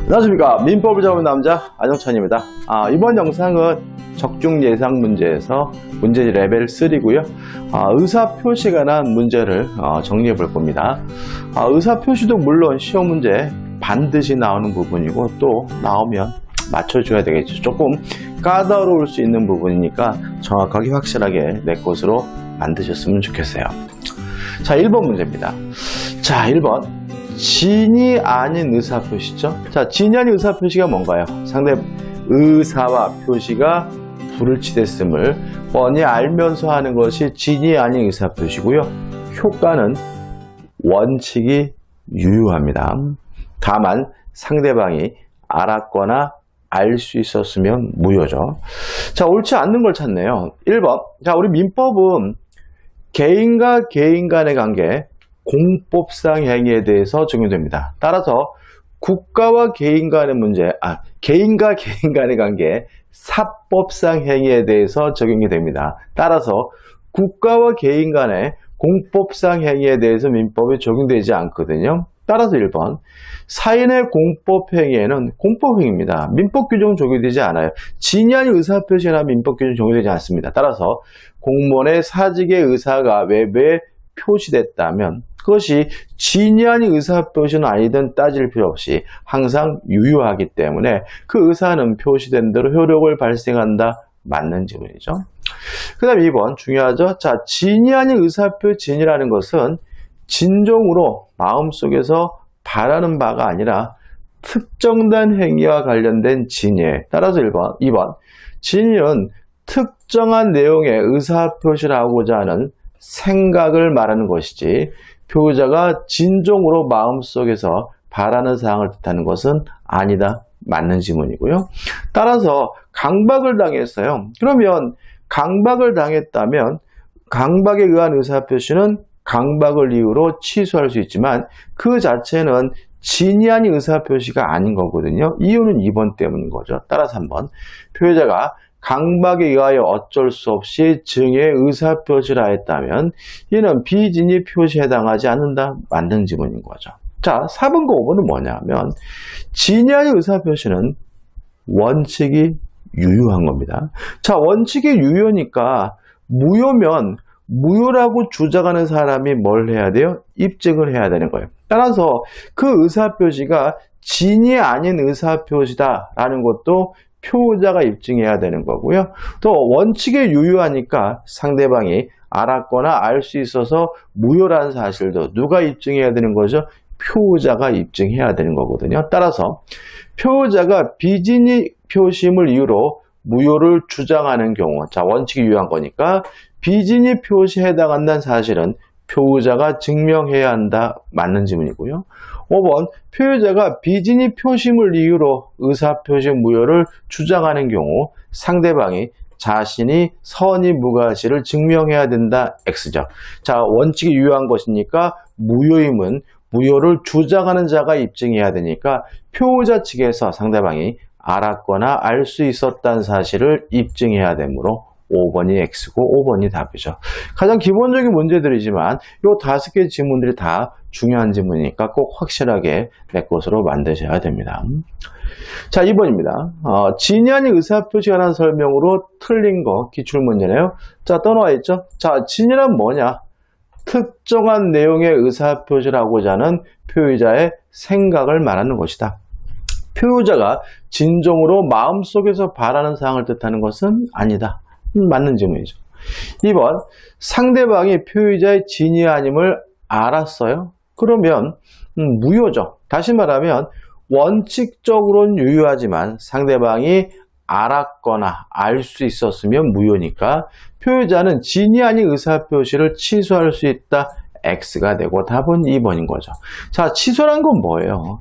안녕하십니까. 민법을 잡은 남자 안영찬입니다. 이번 영상은 적중 예상 문제에서 문제 레벨 3고요. 의사표시에 관한 문제를 정리해 볼 겁니다. 의사표시도 물론 시험 문제 반드시 나오는 부분이고 또 나오면 맞춰줘야 되겠죠. 조금 까다로울 수 있는 부분이니까 정확하게 확실하게 내 것으로 만드셨으면 좋겠어요. 자, 1번 문제입니다. 자, 1번. 진이 아닌 의사표시죠. 자, 진이 아닌 의사표시가 뭔가요? 상대 의사와 표시가 불일치됐음을 뻔히 알면서 하는 것이 진이 아닌 의사표시고요. 효과는 원칙이 유효합니다. 다만 상대방이 알았거나 알 수 있었으면 무효죠. 자, 옳지 않는 걸 찾네요. 1번. 자, 우리 민법은 개인과 개인 간의 관계, 공법상 행위에 대해서 적용됩니다. 따라서 국가와 개인 간의 문제, 개인과 개인 간의 관계, 사법상 행위에 대해서 적용이 됩니다. 따라서 국가와 개인 간의 공법상 행위에 대해서 민법이 적용되지 않거든요. 따라서 1번. 사인의 공법 행위에는 공법 행위입니다. 민법 규정 적용되지 않아요. 진이 아닌 의사표시나 민법 규정 적용되지 않습니다. 따라서 공무원의 사직의 의사가 외부에 표시됐다면 그것이 진이 아닌 의사표시는 아니든 따질 필요 없이 항상 유효하기 때문에 그 의사는 표시된 대로 효력을 발생한다. 맞는 지문이죠. 그 다음에 2번 중요하죠. 자, 진이 아닌 의사표 진이라는 것은 진정으로 마음속에서 바라는 바가 아니라 특정된 행위와 관련된 진이에요. 따라서 1번, 2번 진이는 특정한 내용의 의사표시를 하고자 하는 생각을 말하는 것이지 표자가 진정으로 마음속에서 바라는 사항을 뜻하는 것은 아니다. 맞는 지문이고요. 따라서 강박을 당했어요. 그러면 강박을 당했다면 강박에 의한 의사표시는 강박을 이유로 취소할 수 있지만 그 자체는 진이 아닌 의사표시가 아닌 거거든요. 이유는 2번 때문인 거죠. 따라서 3번 표자가 강박에 의하여 어쩔 수 없이 증의 의사표시를 하였다면 이는 비진이 표시에 해당하지 않는다. 맞는 지문인 거죠. 자, 4번과 5번은 뭐냐면 진이 아닌 의사표시는 원칙이 유효한 겁니다. 자, 원칙이 유효니까 무효면 무효라고 주장하는 사람이 뭘 해야 돼요? 입증을 해야 되는 거예요. 따라서 그 의사표시가 진이 아닌 의사표시다라는 것도 표자가 입증해야 되는 거고요. 또 원칙에 유효하니까 상대방이 알았거나 알 수 있어서 무효라는 사실도 누가 입증해야 되는 거죠? 표자가 입증해야 되는 거거든요. 따라서 표자가 비진이 표심을 이유로 무효를 주장하는 경우, 자, 원칙이 유효한 거니까 비진이 표시에 해당한다는 사실은 표자가 증명해야 한다. 맞는 지문이고요. 5번 표자가 비진이 표심을 이유로 의사표시 무효를 주장하는 경우 상대방이 자신이 선의 무과실을 증명해야 된다. X죠. 자, 원칙이 유효한 것이니까 무효임은 무효를 주장하는 자가 입증해야 되니까 표자 측에서 상대방이 알았거나 알 수 있었다는 사실을 입증해야 되므로 5번이 X고 5번이 답이죠. 가장 기본적인 문제들이지만 이 5개 지문들이 다 중요한 지문이니까 꼭 확실하게 내 것으로 만드셔야 됩니다. 자, 2번입니다. 진이 아닌 의사표시에 관한 설명으로 틀린 거 기출문제네요. 자, 떠나와 있죠. 자, 진이란 뭐냐? 특정한 내용의 의사표시를 하고자 하는 표의자의 생각을 말하는 것이다. 표의자가 진정으로 마음속에서 바라는 사항을 뜻하는 것은 아니다. 맞는 질문이죠. 2번 상대방이 표의자의 진이 아님을 알았어요. 그러면 무효죠. 다시 말하면 원칙적으로는 유효하지만 상대방이 알았거나 알 수 있었으면 무효니까 표의자는 진이 아닌 의사표시를 취소할 수 있다. X가 되고 답은 2번인 거죠. 자, 취소란 건 뭐예요?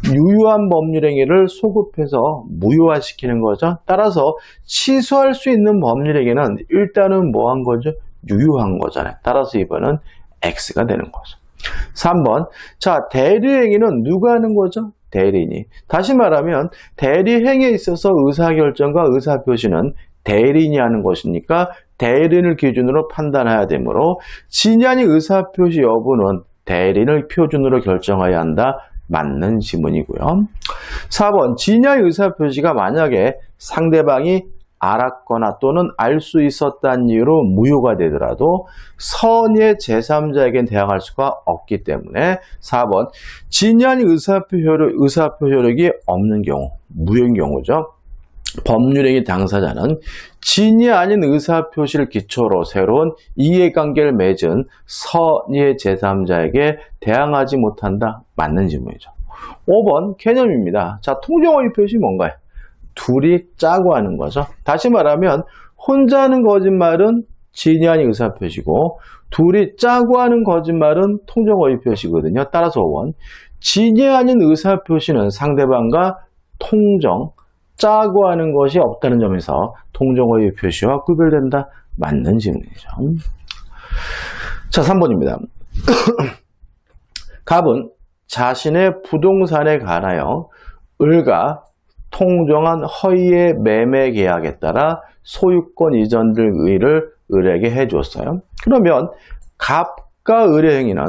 유효한 법률 행위를 소급해서 무효화시키는 거죠. 따라서 취소할 수 있는 법률 행위는 일단은 뭐 한 거죠? 유효한 거잖아요. 따라서 2번은 X가 되는 거죠. 3번. 자, 대리행위는 누가 하는 거죠? 대리인이. 다시 말하면 대리행위에 있어서 의사결정과 의사표시는 대리인이 하는 것이니까 대리인을 기준으로 판단해야 되므로 진이 아닌 의사표시 여부는 대리인을 표준으로 결정해야 한다. 맞는 지문이고요. 4번 진야의 의사표시가 만약에 상대방이 알았거나 또는 알 수 있었다는 이유로 무효가 되더라도 선의의 제3자에겐 대항할 수가 없기 때문에 4번 진야의 의사표효력이 없는 경우, 무효인 경우죠. 법률행위 당사자는 진이 아닌 의사표시를 기초로 새로운 이해관계를 맺은 선의의 제3자에게 대항하지 못한다. 맞는 질문이죠. 5번 개념입니다. 자, 통정어휘 표시 뭔가요? 둘이 짜고 하는 거죠. 다시 말하면 혼자 하는 거짓말은 진이 아닌 의사표시고 둘이 짜고 하는 거짓말은 통정어휘 표시거든요. 따라서 5번 진이 아닌 의사표시는 상대방과 짜고 하는 것이 없다는 점에서 통정어휘 표시와 구별된다. 맞는 질문이죠. 자, 3번입니다. 갑은 자신의 부동산에 관하여 을과 통정한 허위의 매매 계약에 따라 소유권 이전 등 의의를 을에게 해주었어요. 그러면 갑과 을의 행위는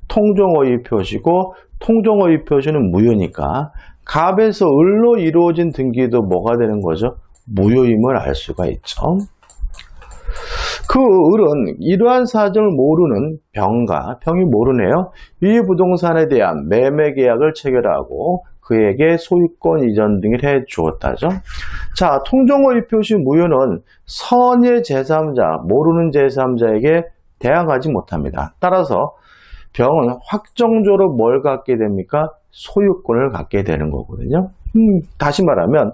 통정어휘 표시고 통정어휘 표시는 무효니까 갑에서 을로 이루어진 등기도 뭐가 되는 거죠? 무효임을 알 수가 있죠. 그 을은 이러한 사정을 모르는 병이 모르네요. 이 부동산에 대한 매매 계약을 체결하고 그에게 소유권 이전 등을 해 주었다죠. 자, 통정어휘 표시 무효는 선의 제3자, 모르는 제3자에게 대항하지 못합니다. 따라서 병은 확정적으로 뭘 갖게 됩니까? 소유권을 갖게 되는 거거든요. 다시 말하면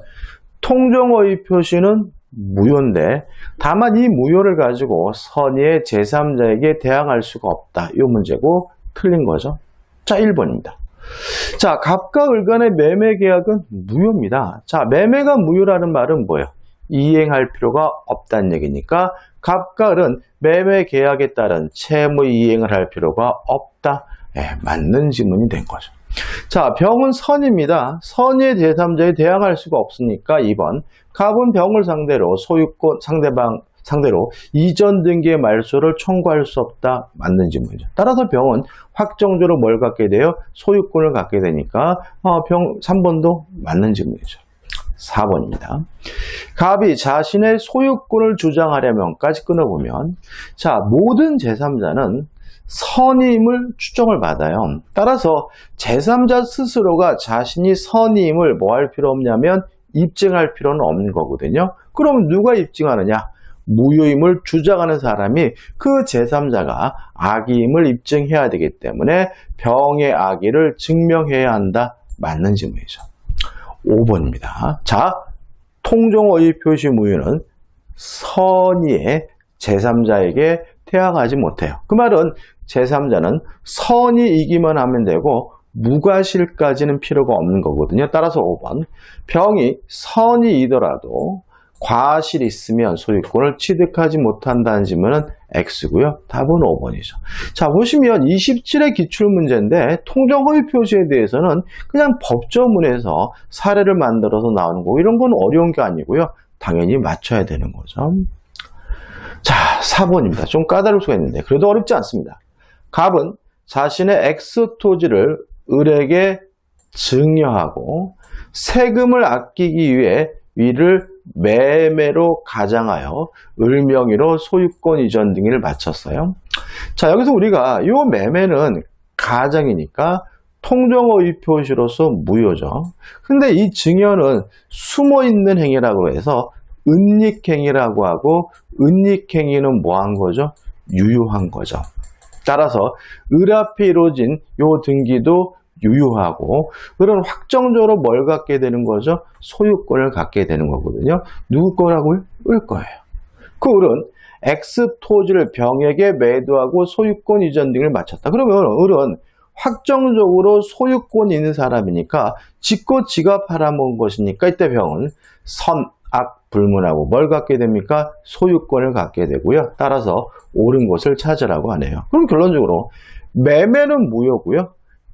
통정어휘 표시는 무효인데 다만 이 무효를 가지고 선의의 제3자에게 대항할 수가 없다. 이 문제고 틀린 거죠. 자, 1번입니다. 자, 갑과 을 간의 매매 계약은 무효입니다. 자, 매매가 무효라는 말은 뭐예요? 이행할 필요가 없다는 얘기니까 갑과 을은 매매 계약에 따른 채무 이행을 할 필요가 없다. 맞는 지문이 된 거죠. 자, 병은 선입니다. 선의 제3자에 대항할 수가 없으니까 2번 갑은 병을 상대로 소유권 상대로 이전 등기의 말소를 청구할 수 없다. 맞는 지문이죠. 따라서 병은 확정적으로 뭘 갖게 돼요? 소유권을 갖게 되니까 3번도 맞는 지문이죠. 4번입니다. 갑이 자신의 소유권을 주장하려면까지 끊어보면 자, 모든 제3자는 선의임을 추정을 받아요. 따라서 제3자 스스로가 자신이 선의임을 뭐 할 필요 없냐면 입증할 필요는 없는 거거든요. 그럼 누가 입증하느냐? 무효임을 주장하는 사람이 그 제3자가 악의임을 입증해야 되기 때문에 병의 악의를 증명해야 한다. 맞는 질문이죠. 5번입니다. 자, 통정어휘 표시 무효는 선의의 제3자에게 대항하지 못해요. 그 말은 제3자는 선의이기만 하면 되고 무과실까지는 필요가 없는 거거든요. 따라서 5번 병이 선의이더라도 과실이 있으면 소유권을 취득하지 못한다는 질문은 X고요. 답은 5번이죠. 자, 보시면 27의 기출문제인데 통정어휘 표시에 대해서는 그냥 법조문에서 사례를 만들어서 나오는 거고 이런 건 어려운 게 아니고요. 당연히 맞춰야 되는 거죠. 자, 4번입니다. 좀 까다로울 수가 있는데 그래도 어렵지 않습니다. 갑은 자신의 X토지를 을에게 증여하고 세금을 아끼기 위해 위를 매매로 가장하여 을 명의로 소유권 이전 등을 마쳤어요. 자, 여기서 우리가 이 매매는 가장이니까 통정어휘 표시로서 무효죠. 근데 이 증여는 숨어있는 행위라고 해서 은닉행위라고 하고 은닉행위는 뭐 한 거죠? 유효한 거죠. 따라서 을 앞에 이루어진 이 등기도 유효하고 을은 확정적으로 뭘 갖게 되는 거죠? 소유권을 갖게 되는 거거든요. 누구 거라고요? 을 거예요. 그 을은 X토지를 병에게 매도하고 소유권 이전 등을 마쳤다. 그러면 을은 확정적으로 소유권이 있는 사람이니까 짓고 지가 팔아먹은 것이니까 이때 병은 선악 불문하고 뭘 갖게 됩니까? 소유권을 갖게 되고요. 따라서 옳은 것을 찾으라고 하네요. 그럼 결론적으로 매매는 무효고요.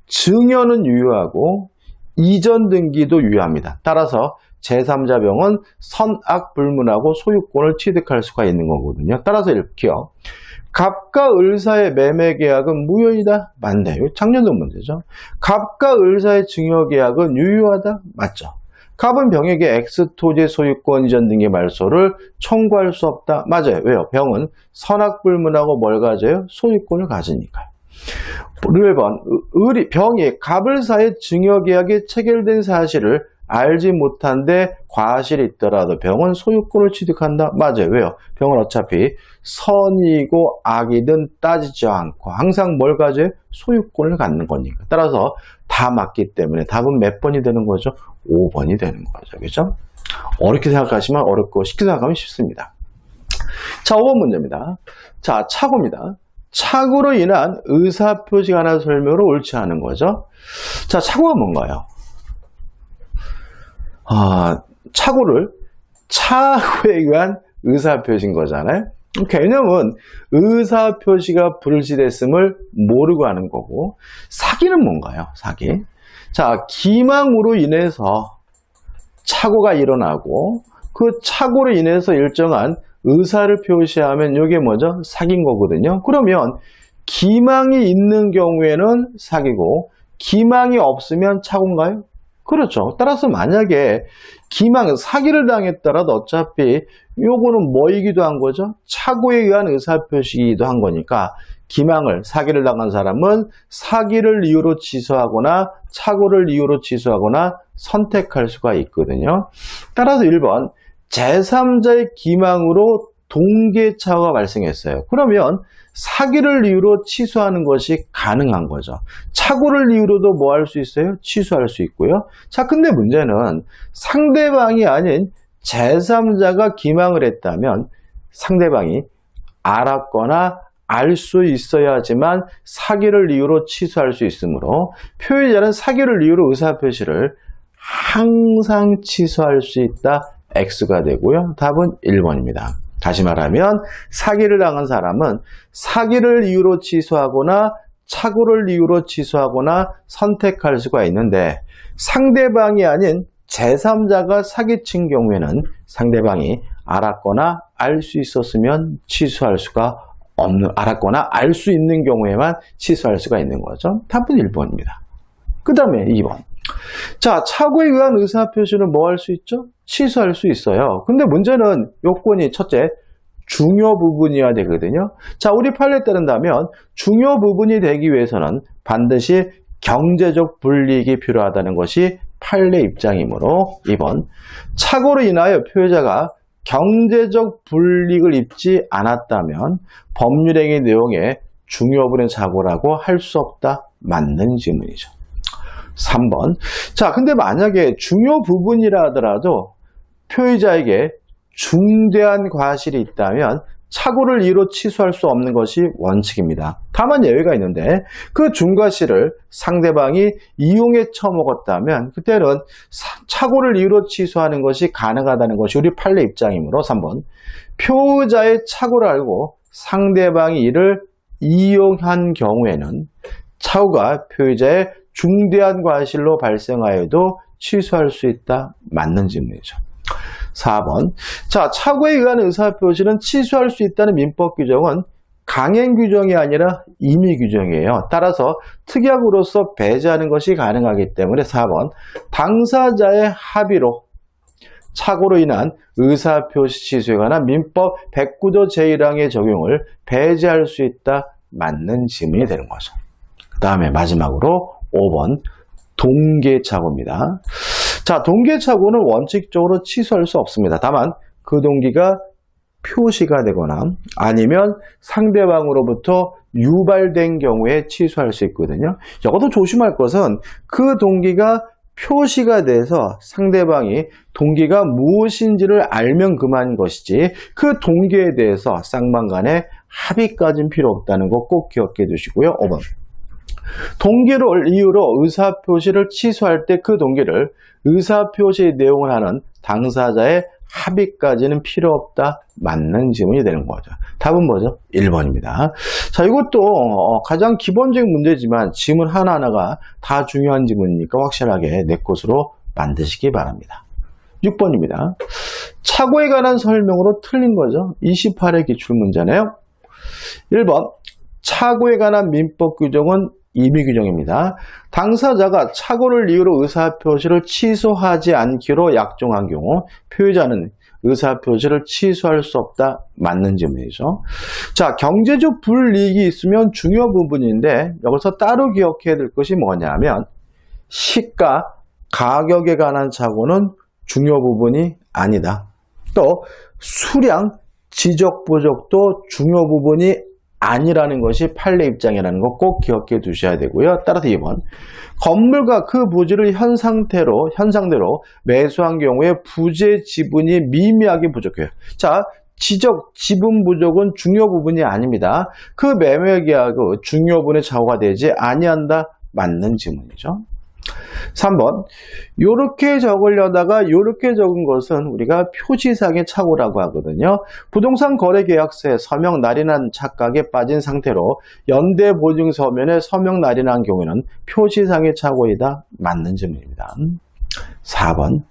증여는 유효하고 이전 등기도 유효합니다. 따라서 제3자 병은 선악 불문하고 소유권을 취득할 수가 있는 거거든요. 따라서 이렇게요. 갑과 을 사이의 매매 계약은 무효이다. 맞네. 이거 작년도 문제죠. 갑과 을 사이의 증여 계약은 유효하다. 맞죠. 갑은 병에게 X 토지 소유권 이전 등의 말소를 청구할 수 없다. 맞아요. 왜요? 병은 선악불문하고 뭘 가져요? 소유권을 가지니까요. 1번, 병이 갑을 사이의 증여 계약이 체결된 사실을 알지 못한데 과실이 있더라도 병은 소유권을 취득한다. 맞아요. 왜요? 병은 어차피 선이고 악이든 따지지 않고 항상 뭘 가져요? 소유권을 갖는 거니까. 따라서 다 맞기 때문에 답은 몇 번이 되는 거죠? 5번이 되는 거죠. 그죠? 어렵게 생각하시면 어렵고 쉽게 생각하면 쉽습니다. 자, 5번 문제입니다. 자, 착오입니다. 착오로 인한 의사표시가 하나 설명으로 옳지 않은 거죠. 자, 착오가 뭔가요? 착오에 의한 의사표시인 거잖아요. 개념은 의사표시가 불실했음을 모르고 하는 거고, 사기는 뭔가요? 사기. 자, 기망으로 인해서 착오가 일어나고 그 착오로 인해서 일정한 의사를 표시하면 이게 뭐죠? 사기인 거거든요. 그러면 기망이 있는 경우에는 사기고 기망이 없으면 착오인가요? 그렇죠. 따라서 만약에 사기를 당했더라도 어차피 요거는 뭐이기도 한 거죠? 착오에 의한 의사표시이기도 한 거니까 사기를 당한 사람은 사기를 이유로 취소하거나 착오를 이유로 취소하거나 선택할 수가 있거든요. 따라서 1번, 제3자의 기망으로 동계착오가 발생했어요. 그러면 사기를 이유로 취소하는 것이 가능한 거죠. 착오를 이유로도 뭐 할 수 있어요? 취소할 수 있고요. 자, 근데 문제는 상대방이 아닌 제3자가 기망을 했다면 상대방이 알았거나 알 수 있어야지만 사기를 이유로 취소할 수 있으므로 표의자는 사기를 이유로 의사표시를 항상 취소할 수 있다. X가 되고요. 답은 1번입니다. 다시 말하면 사기를 당한 사람은 사기를 이유로 취소하거나 착오를 이유로 취소하거나 선택할 수가 있는데 상대방이 아닌 제3자가 사기친 경우에는 상대방이 알았거나 알 수 있었으면 취소할 수가 없는, 알았거나 알 수 있는 경우에만 취소할 수가 있는 거죠. 답은 1번입니다. 그 다음에 2번. 자, 착오에 의한 의사표시는 뭐 할 수 있죠? 취소할 수 있어요. 근데 문제는 요건이 첫째, 중요 부분이어야 되거든요. 자, 우리 판례에 따른다면 중요 부분이 되기 위해서는 반드시 경제적 불이익이 필요하다는 것이 판례 입장이므로 2번, 착오로 인하여 표의자가 경제적 불이익을 입지 않았다면 법률행위 내용에 중요 부분의 착오라고 할 수 없다. 맞는 질문이죠. 3번. 자, 근데 만약에 중요 부분이라 하더라도 표의자에게 중대한 과실이 있다면 착오를 이유로 취소할 수 없는 것이 원칙입니다. 다만 예외가 있는데 그 중과실을 상대방이 이용해 처먹었다면 그때는 착오를 이유로 취소하는 것이 가능하다는 것이 우리 판례 입장이므로 3번. 표의자의 착오를 알고 상대방이 이를 이용한 경우에는 착오가 표의자의 중대한 과실로 발생하여도 취소할 수 있다. 맞는 질문이죠. 4번. 자, 착오에 의한 의사표시는 취소할 수 있다는 민법 규정은 강행 규정이 아니라 임의 규정이에요. 따라서 특약으로서 배제하는 것이 가능하기 때문에 4번. 당사자의 합의로 착오로 인한 의사표시 취소에 관한 민법 109조 제1항의 적용을 배제할 수 있다. 맞는 질문이 되는 거죠. 그 다음에 마지막으로 5번. 동계착오입니다. 자, 동계착오는 원칙적으로 취소할 수 없습니다. 다만 그 동기가 표시가 되거나 아니면 상대방으로부터 유발된 경우에 취소할 수 있거든요. 여기서 조심할 것은 그 동기가 표시가 돼서 상대방이 동기가 무엇인지를 알면 그만인 것이지 그 동기에 대해서 쌍방간에 합의까지는 필요 없다는 거 꼭 기억해 두시고요. 5번. 동기를 이유로 의사표시를 취소할 때 그 동기를 의사표시 내용을 하는 당사자의 합의까지는 필요 없다. 맞는 질문이 되는 거죠. 답은 뭐죠? 1번입니다. 자, 이것도 가장 기본적인 문제지만 질문 하나하나가 다 중요한 질문이니까 확실하게 내 것으로 만드시기 바랍니다. 6번입니다. 착오에 관한 설명으로 틀린 거죠. 28회 기출문제네요. 1번 착오에 관한 민법 규정은 임의 규정입니다. 당사자가 착오를 이유로 의사표시를 취소하지 않기로 약정한 경우 피해자는 의사표시를 취소할 수 없다. 맞는 질문이죠. 자, 경제적 불이익이 있으면 중요 부분인데 여기서 따로 기억해야 될 것이 뭐냐면 시가, 가격에 관한 착오는 중요 부분이 아니다. 또 수량, 지적 부족도 중요 부분이 아니라는 것이 판례 입장이라는 거 꼭 기억해 두셔야 되고요. 따라서 2번 건물과 그 부지를 현상대로 매수한 경우에 부재 지분이 미미하게 부족해요. 자, 지적 지분 부족은 중요 부분이 아닙니다. 그 매매 계약의 중요 부분의 착오가 되지 아니한다. 맞는 질문이죠. 3번 이렇게 적으려다가 이렇게 적은 것은 우리가 표시상의 착오라고 하거든요. 부동산 거래 계약서에 서명 날인한 착각에 빠진 상태로 연대 보증 서면에 서명 날인한 경우에는 표시상의 착오이다. 맞는 질문입니다. 4번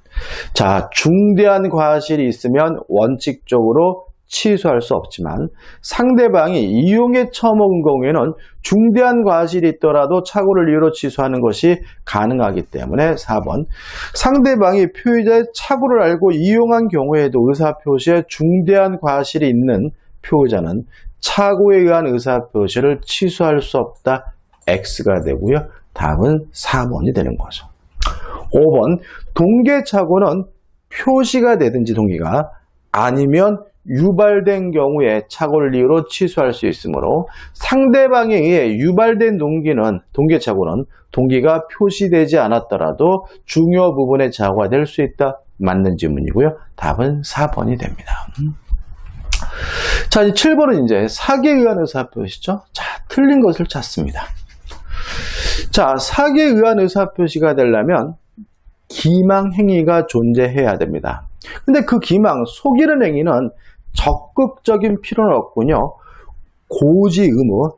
자, 중대한 과실이 있으면 원칙적으로 취소할 수 없지만 상대방이 이용에 처먹은 경우에는 중대한 과실이 있더라도 착오를 이유로 취소하는 것이 가능하기 때문에 4번 상대방이 피해자의 착오를 알고 이용한 경우에도 의사표시에 중대한 과실이 있는 피해자는 착오에 의한 의사표시를 취소할 수 없다. X가 되고요. 답은 4번이 되는 거죠. 5번 동계착오는 표시가 되든지 동기가 아니면 유발된 경우에 착오를 이유로 취소할 수 있으므로 상대방에 의해 유발된 동계착오는 동기가 표시되지 않았더라도 중요 부분의 착오가 될 수 있다. 맞는 질문이고요. 답은 4번이 됩니다. 자, 7번은 이제 사기에 의한 의사표시죠. 자, 틀린 것을 찾습니다. 자, 사기에 의한 의사표시가 되려면 기망행위가 존재해야 됩니다. 근데 그 기망, 속이는 행위는 적극적인 필요는 없군요. 고지 의무,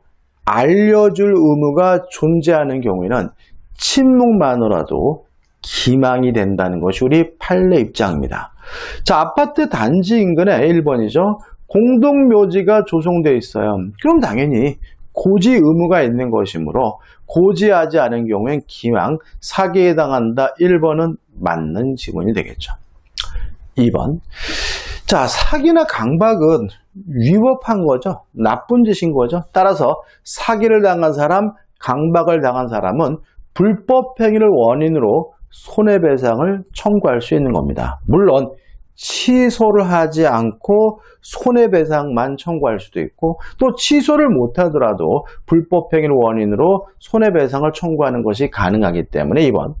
알려줄 의무가 존재하는 경우에는 침묵만으로도 기망이 된다는 것이 우리 판례 입장입니다. 자, 아파트 단지 인근에 1번이죠. 공동묘지가 조성되어 있어요. 그럼 당연히 고지 의무가 있는 것이므로 고지하지 않은 경우엔 기망, 사기에 해당한다. 1번은 맞는 지문이 되겠죠. 2번. 자, 사기나 강박은 위법한 거죠. 나쁜 짓인 거죠. 따라서 사기를 당한 사람, 강박을 당한 사람은 불법 행위를 원인으로 손해배상을 청구할 수 있는 겁니다. 물론 취소를 하지 않고 손해배상만 청구할 수도 있고 또 취소를 못하더라도 불법 행위를 원인으로 손해배상을 청구하는 것이 가능하기 때문에 2번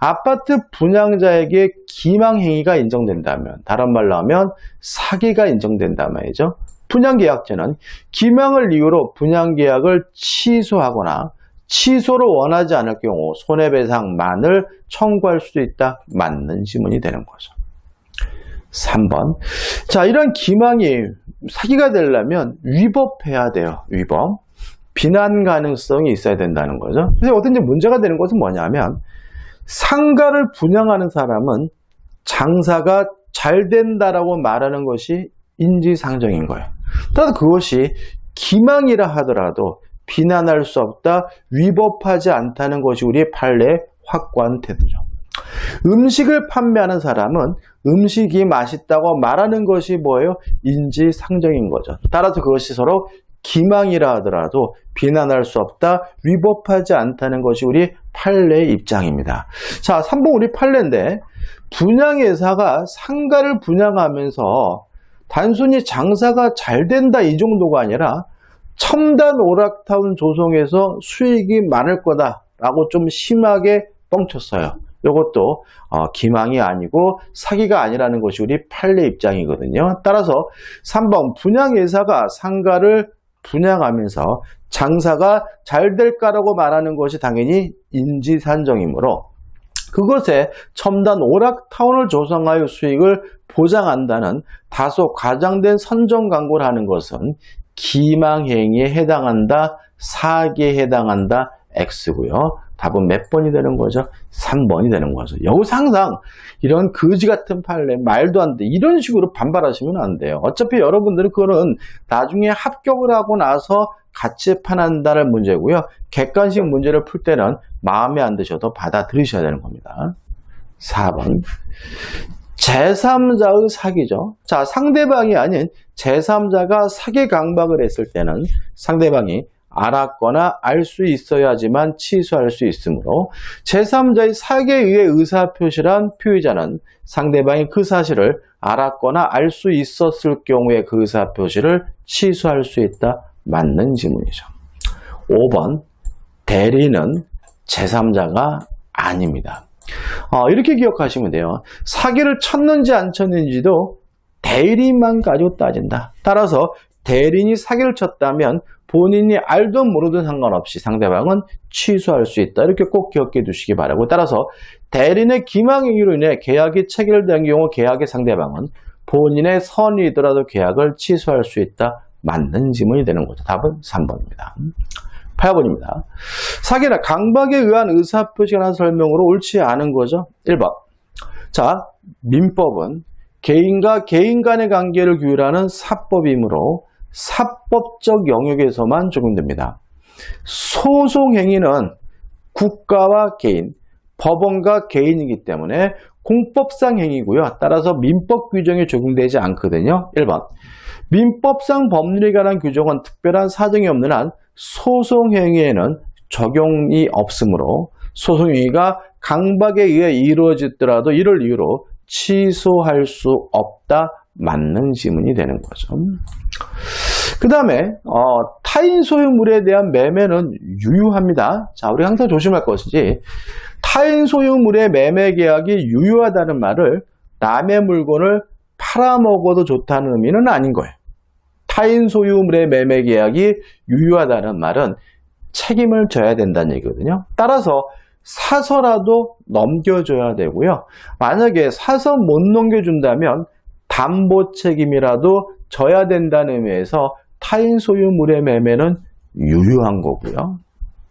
아파트 분양자에게 기망행위가 인정된다면 다른 말로 하면 사기가 인정된단 말이죠. 분양계약자는 기망을 이유로 분양계약을 취소하거나 취소를 원하지 않을 경우 손해배상만을 청구할 수도 있다. 맞는 지문이 되는 거죠. 3번. 자, 이런 기망이 사기가 되려면 위법해야 돼요. 위법. 비난 가능성이 있어야 된다는 거죠. 그래서 어떤지 문제가 되는 것은 뭐냐면 상가를 분양하는 사람은 장사가 잘 된다라고 말하는 것이 인지상정인 거예요. 따라서 그것이 기망이라 하더라도 비난할 수 없다, 위법하지 않다는 것이 우리의 판례의 확고한 태도죠. 음식을 판매하는 사람은 음식이 맛있다고 말하는 것이 뭐예요? 인지상정인 거죠. 따라서 그것이 서로 기망이라 하더라도 비난할 수 없다, 위법하지 않다는 것이 우리 판례의 입장입니다. 자, 3번 우리 판례인데 분양회사가 상가를 분양하면서 단순히 장사가 잘 된다 이 정도가 아니라 첨단 오락타운 조성해서 수익이 많을 거다라고 좀 심하게 뻥쳤어요. 이것도 기망이 아니고 사기가 아니라는 것이 우리 판례 입장이거든요. 따라서 3번 분양회사가 상가를 분양하면서 장사가 잘 될까라고 말하는 것이 당연히 인지산정이므로 그것에 첨단 오락타운을 조성하여 수익을 보장한다는 다소 과장된 선정 광고를 하는 것은 기망행위에 해당한다, 사기에 해당한다, X고요. 답은 몇 번이 되는 거죠? 3번이 되는 거죠. 여기서 항상 이런 거지 같은 판례, 말도 안 돼, 이런 식으로 반발하시면 안 돼요. 어차피 여러분들은 그거는 나중에 합격을 하고 나서 같이 판단할 문제고요. 객관식 문제를 풀 때는 마음에 안 드셔도 받아들이셔야 되는 겁니다. 4번. 제3자의 사기죠. 자, 상대방이 아닌 제3자가 사기 강박을 했을 때는 상대방이 알았거나 알 수 있어야지만 취소할 수 있으므로 제3자의 사기에 의해 의사표시란 피의자는 상대방이 그 사실을 알았거나 알 수 있었을 경우에 그 의사표시를 취소할 수 있다. 맞는 지문이죠. 5번. 대리는 제3자가 아닙니다. 이렇게 기억하시면 돼요. 사기를 쳤는지 안 쳤는지도 대리인만 가지고 따진다. 따라서 대리인이 사기를 쳤다면 본인이 알든 모르든 상관없이 상대방은 취소할 수 있다. 이렇게 꼭 기억해 두시기 바라고, 따라서 대리인의 기망행위로 인해 계약이 체결된 경우 계약의 상대방은 본인의 선의이더라도 계약을 취소할 수 있다. 맞는 지문이 되는 거죠. 답은 3번입니다. 8번입니다. 사기나 강박에 의한 의사표시에 관한 설명으로 옳지 않은 거죠. 1번. 자, 민법은 개인과 개인 간의 관계를 규율하는 사법이므로 사법적 영역에서만 적용됩니다. 소송행위는 국가와 개인, 법원과 개인이기 때문에 공법상 행위고요. 따라서 민법 규정에 적용되지 않거든요. 1번. 민법상 법률에 관한 규정은 특별한 사정이 없는 한 소송행위에는 적용이 없으므로 소송행위가 강박에 의해 이루어지더라도 이를 이유로 취소할 수 없다. 맞는 지문이 되는 거죠. 그 다음에 타인 소유물에 대한 매매는 유효합니다. 자, 우리 항상 조심할 것이지 타인 소유물의 매매 계약이 유효하다는 말을 남의 물건을 팔아먹어도 좋다는 의미는 아닌 거예요. 타인 소유물의 매매 계약이 유효하다는 말은 책임을 져야 된다는 얘기거든요. 따라서 사서라도 넘겨줘야 되고요. 만약에 사서 못 넘겨준다면 담보 책임이라도 져야 된다는 의미에서 타인 소유물의 매매는 유효한 거고요.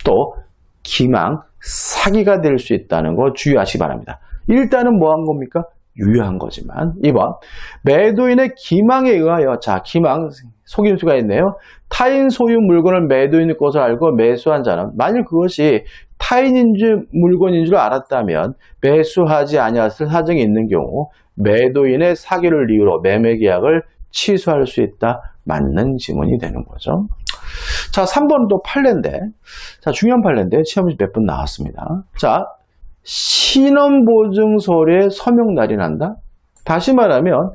또 기망, 사기가 될 수 있다는 거 주의하시기 바랍니다. 일단은 뭐 한 겁니까? 유효한 거지만. 2번, 매도인의 기망에 의하여, 자, 기망, 속임수가 있네요. 타인 소유 물건을 매도인의 것을 알고 매수한 자는 만일 그것이 타인인지 물건인 줄 알았다면 매수하지 아니했을 사정이 있는 경우 매도인의 사기를 이유로 매매 계약을 취소할 수 있다. 맞는 지문이 되는 거죠. 자, 3번도 판례인데, 자, 중요한 판례인데 시험지 몇 번 나왔습니다. 자, 신원보증서류에 서명 날인한다. 다시 말하면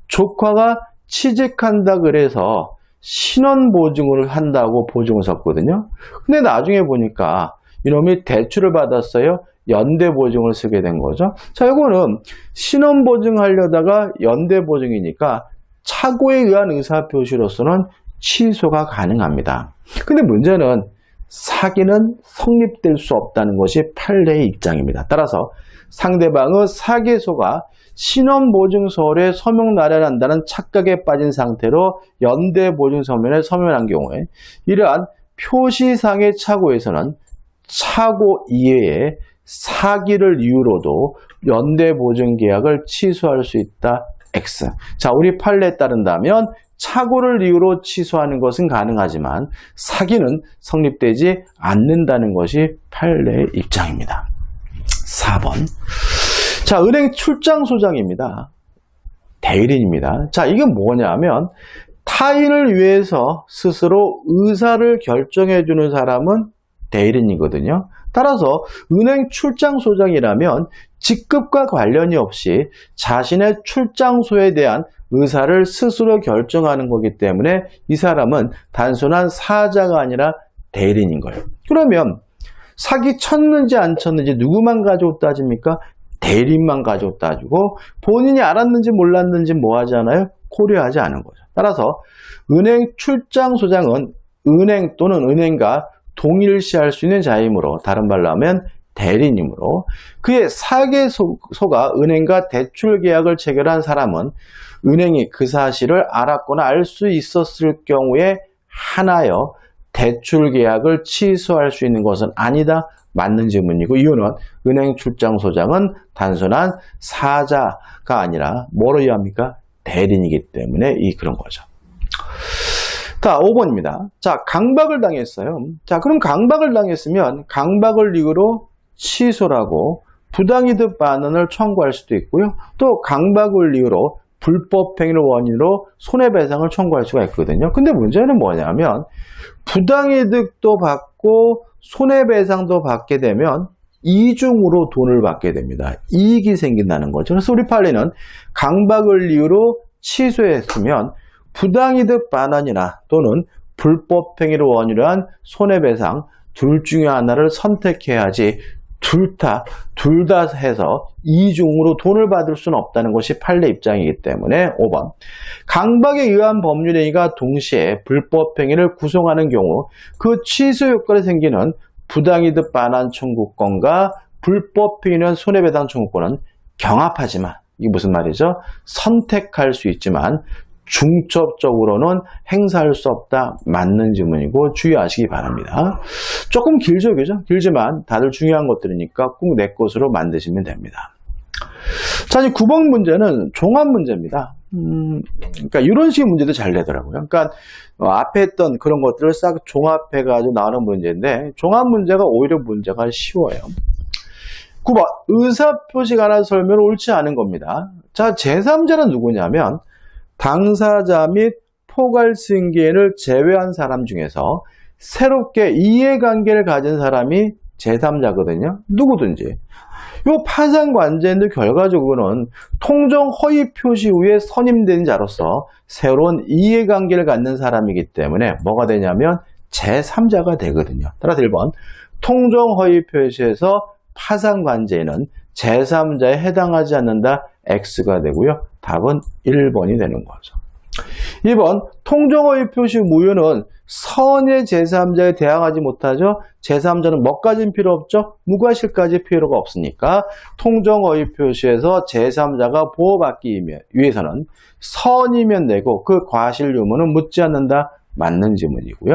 조카가 취직한다 그래서 신원보증을 한다고 보증을 섰거든요. 근데 나중에 보니까 이놈이 대출을 받았어요. 연대보증을 쓰게 된 거죠. 자, 이거는 신원보증하려다가 연대보증이니까 착오에 의한 의사표시로서는 취소가 가능합니다. 근데 문제는 사기는 성립될 수 없다는 것이 판례의 입장입니다. 따라서 상대방의 사기소가 신원보증서류에 서명 날인한다는 착각에 빠진 상태로 연대보증서면에 서명한 경우에 이러한 표시상의 착오에서는 착오 이외에 사기를 이유로도 연대보증계약을 취소할 수 있다. X. 자, 우리 판례에 따른다면 착오를 이유로 취소하는 것은 가능하지만 사기는 성립되지 않는다는 것이 판례의 입장입니다. 4번. 자, 은행 출장소장입니다. 대리인입니다. 자, 이게 뭐냐면 타인을 위해서 스스로 의사를 결정해주는 사람은 대리인이거든요. 따라서 은행 출장소장이라면 직급과 관련이 없이 자신의 출장소에 대한 의사를 스스로 결정하는 거기 때문에 이 사람은 단순한 사자가 아니라 대리인인 거예요. 그러면 사기 쳤는지 안 쳤는지 누구만 가지고 따집니까? 대리인만 가지고 따지고 본인이 알았는지 몰랐는지 뭐 하잖아요? 고려하지 않은 거죠. 따라서 은행 출장소장은 은행 또는 은행과 동일시할 수 있는 자이므로 다른 말로 하면 대리인이므로 그의 사기소가 은행과 대출 계약을 체결한 사람은 은행이 그 사실을 알았거나 알 수 있었을 경우에 하나여 대출 계약을 취소할 수 있는 것은 아니다. 맞는 질문이고 이유는 은행 출장 소장은 단순한 사자가 아니라 뭐로 의합니까? 대리인이기 때문에 그런 거죠. 자, 5번입니다. 자, 강박을 당했어요. 자, 그럼 강박을 당했으면 강박을 이유로 취소라고 부당이득 반환을 청구할 수도 있고요. 또 강박을 이유로 불법 행위를 원인으로 손해배상을 청구할 수가 있거든요. 근데 문제는 뭐냐면 부당이득도 받고 손해배상도 받게 되면 이중으로 돈을 받게 됩니다. 이익이 생긴다는 거죠. 그래서 우리 판례는 강박을 이유로 취소했으면 부당이득 반환이나 또는 불법 행위를 원인으로 한 손해배상 둘 중에 하나를 선택해야지 둘 다 해서 이중으로 돈을 받을 수는 없다는 것이 판례 입장이기 때문에 5번 강박에 의한 법률행위가 동시에 불법 행위를 구성하는 경우 그 취소 효과로 생기는 부당이득 반환 청구권과 불법 행위는 손해배상 청구권은 경합하지만 이게 무슨 말이죠? 선택할 수 있지만 중첩적으로는 행사할 수 없다. 맞는 질문이고 주의하시기 바랍니다. 조금 길죠, 그죠? 길지만 다들 중요한 것들이니까 꼭 내 것으로 만드시면 됩니다. 자, 이제 9번 문제는 종합 문제입니다. 그러니까 이런 식의 문제도 잘 내더라고요. 그러니까 앞에 했던 그런 것들을 싹 종합해가지고 나오는 문제인데 종합 문제가 오히려 문제가 쉬워요. 9번 의사표시가 하나 설명은 옳지 않은 겁니다. 자, 제3자는 누구냐면 당사자 및 포괄 승계인을 제외한 사람 중에서 새롭게 이해관계를 가진 사람이 제3자거든요. 누구든지. 이 파산관제인데 결과적으로는 통정 허위 표시 후에 선임된 자로서 새로운 이해관계를 갖는 사람이기 때문에 뭐가 되냐면 제3자가 되거든요. 따라서 1번 통정 허위 표시에서 파산관제인은 제3자에 해당하지 않는다. X가 되고요. 답은 1번이 되는 거죠. 2번 통정허위 표시 무효는 선의 제3자에 대항하지 못하죠. 제3자는 뭐까지는 필요 없죠. 무과실까지 필요가 없으니까 통정허위 표시에서 제3자가 보호받기 위해서는 선이면 되고 그 과실 유무는 묻지 않는다. 맞는 질문이고요.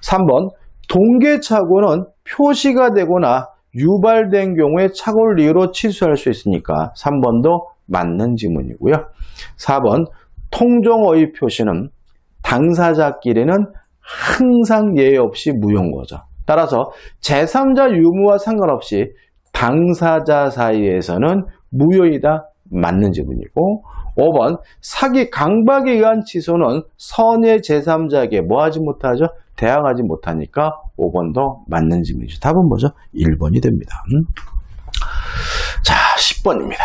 3번 동계착오는 표시가 되거나 유발된 경우에 착오를 이유로 취소할 수 있으니까 3번도 맞는 지문이고요. 4번 통정허위 표시는 당사자끼리는 항상 예외 없이 무효인 거죠. 따라서 제3자 유무와 상관없이 당사자 사이에서는 무효이다. 맞는 지문이고 5번 사기 강박에 의한 취소는 선의 제3자에게 뭐하지 못하죠? 대항하지 못하니까 5번도 맞는 질문이죠. 답은 뭐죠? 1번이 됩니다. 자, 10번입니다.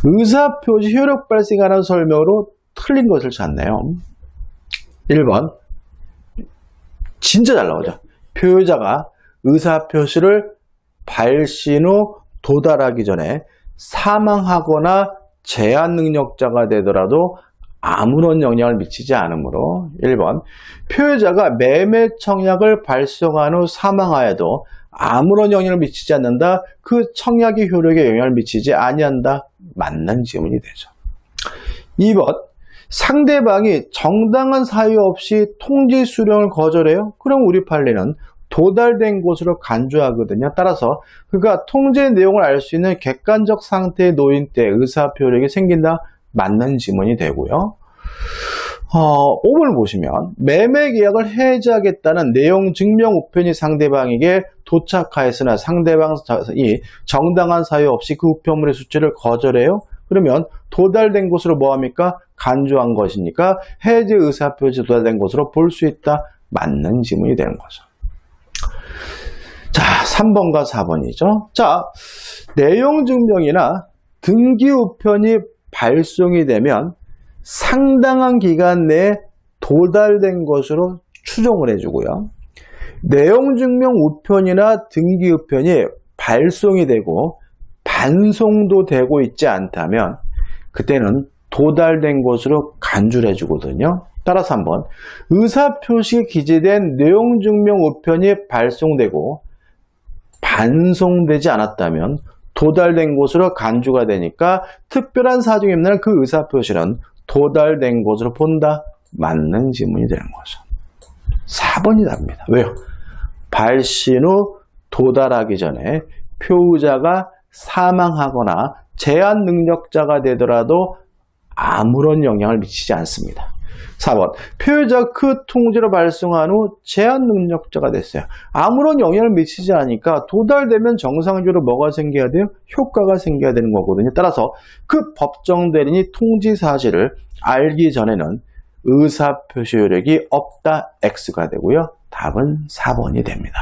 의사표시 효력 발생하는 설명으로 틀린 것을 찾네요. 1번 진짜 잘 나오죠. 표의자가 의사표시를 발신 후 도달하기 전에 사망하거나 제한 능력자가 되더라도 아무런 영향을 미치지 않으므로 1번 표의자가 매매 청약을 발송한 후 사망하여도 아무런 영향을 미치지 않는다. 그 청약의 효력에 영향을 미치지 아니한다. 맞는 질문이 되죠. 2번 상대방이 정당한 사유 없이 통지 수령을 거절해요. 그럼 우리 판례는 도달된 것으로 간주하거든요. 따라서 그가 통지의 내용을 알 수 있는 객관적 상태에 놓인 때 의사표력이 생긴다. 맞는 지문이 되고요. 5번을 보시면 매매 계약을 해지하겠다는 내용 증명 우편이 상대방에게 도착하였으나 상대방이 정당한 사유 없이 그 우편물의 수취를 거절해요. 그러면 도달된 것으로 뭐합니까? 간주한 것이니까 해지 의사표시 도달된 것으로 볼 수 있다. 맞는 지문이 되는 거죠. 자, 3번과 4번이죠. 자, 내용 증명이나 등기 우편이 발송이 되면 상당한 기간 내에 도달된 것으로 추정을 해주고요. 내용 증명 우편이나 등기 우편이 발송이 되고 반송도 되고 있지 않다면 그때는 도달된 것으로 간주를 해주거든요. 따라서 한번 의사표시에 기재된 내용 증명 우편이 발송되고 반송되지 않았다면 도달된 것으로 간주가 되니까 특별한 사정이 없는 그 의사표시는 도달된 것으로 본다. 맞는 지문이 되는 거죠. 4번이 답니다. 왜요? 발신 후 도달하기 전에 표의자가 사망하거나 제한 능력자가 되더라도 아무런 영향을 미치지 않습니다. 4번, 표의자가 그 통지를 발송한 후 제한 능력자가 됐어요. 아무런 영향을 미치지 않으니까 도달되면 정상적으로 뭐가 생겨야 돼요? 효과가 생겨야 되는 거거든요. 따라서 그 법정 대리인이 통지 사실을 알기 전에는 의사표시 효력이 없다. X가 되고요. 답은 4번이 됩니다.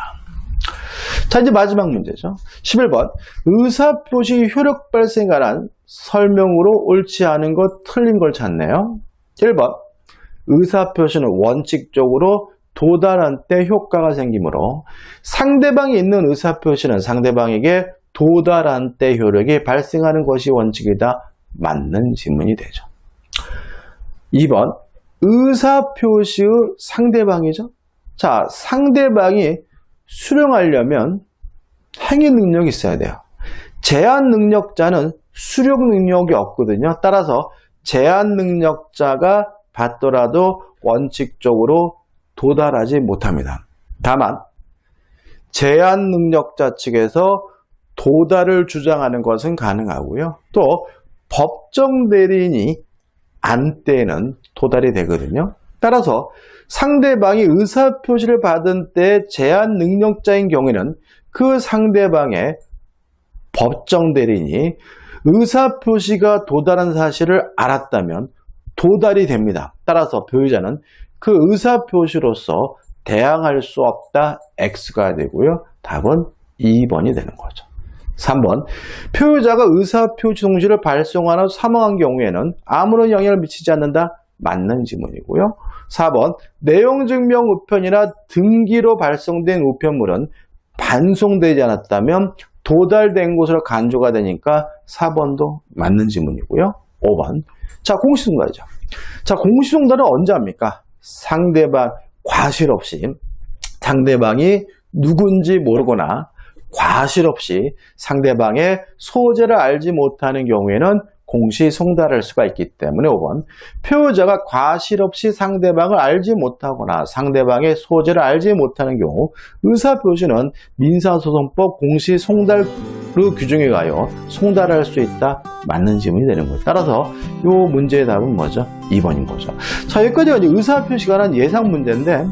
자, 이제 마지막 문제죠. 11번. 의사표시 효력 발생에 관한 설명으로 옳지 않은 것, 틀린 걸 찾네요. 1번. 의사표시는 원칙적으로 도달한 때 효과가 생기므로 상대방이 있는 의사표시는 상대방에게 도달한 때 효력이 발생하는 것이 원칙이다. 맞는 지문이 되죠. 2번. 의사표시의 상대방이죠. 자, 상대방이 수령하려면 행위 능력이 있어야 돼요. 제한 능력자는 수령 능력이 없거든요. 따라서 제한 능력자가 받더라도 원칙적으로 도달하지 못합니다. 다만 제한 능력자 측에서 도달을 주장하는 것은 가능하고요. 또 법정 대리인이 안 때는 도달이 되거든요. 따라서 상대방이 의사표시를 받은 때 제한 능력자인 경우에는 그 상대방의 법정 대리인이 의사표시가 도달한 사실을 알았다면 도달이 됩니다. 따라서 표의자는 그 의사표시로서 대항할 수 없다. X가 되고요. 답은 2번이 되는 거죠. 3번. 표의자가 의사표시 통지를 발송한 후 사망한 경우에는 아무런 영향을 미치지 않는다. 맞는 지문이고요. 4번. 내용증명 우편이나 등기로 발송된 우편물은 반송되지 않았다면 도달된 곳으로 간주가 되니까 4번도 맞는 지문이고요. 5번. 자, 공시송달이죠. 자, 공시송달은 언제 합니까? 상대방 과실 없이 상대방이 누군지 모르거나 과실 없이 상대방의 소재를 알지 못하는 경우에는 공시송달할 수가 있기 때문에 5번. 표의자가 과실 없이 상대방을 알지 못하거나 상대방의 소재를 알지 못하는 경우 의사표시는 민사소송법 공시송달의 규정에 가여 송달할 수 있다. 맞는 지문이 되는 거예요. 따라서 이 문제의 답은 뭐죠? 2번인 거죠. 자, 여기까지가 이제 의사표시가 한 예상 문제인데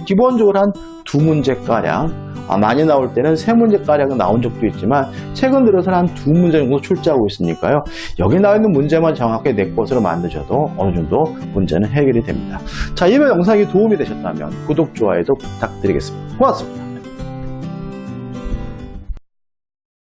기본적으로 한 2문제가량 많이 나올 때는 3문제가량 나온 적도 있지만 최근 들어서는 한 2문제 정도 출제하고 있으니까요. 여기 나와 있는 문제만 정확하게 내 것으로 만드셔도 어느 정도 문제는 해결이 됩니다. 자, 이번 영상이 도움이 되셨다면 구독, 좋아요도 부탁드리겠습니다. 고맙습니다.